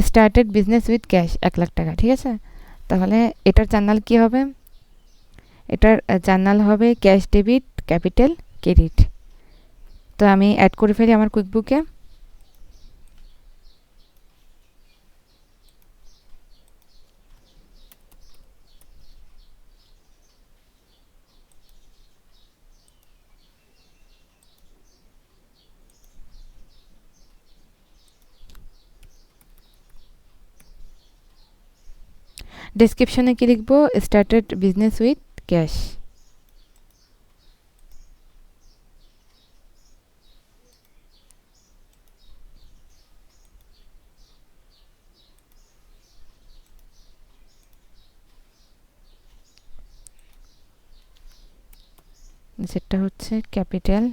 Started business with cash 1,00,000 টাকা, ঠিক আছে? তাহলে এটার জার্নাল কি হবে? এটার জার্নাল হবে ক্যাশ ডেবিট ক্যাপিটাল ক্রেডিট। তো আমি অ্যাড করে ফেলি আমার কুইকবুকে। ডেসক্রিপশনে কি লিখবো? Started business with cash. সেটা হচ্ছে ক্যাপিটাল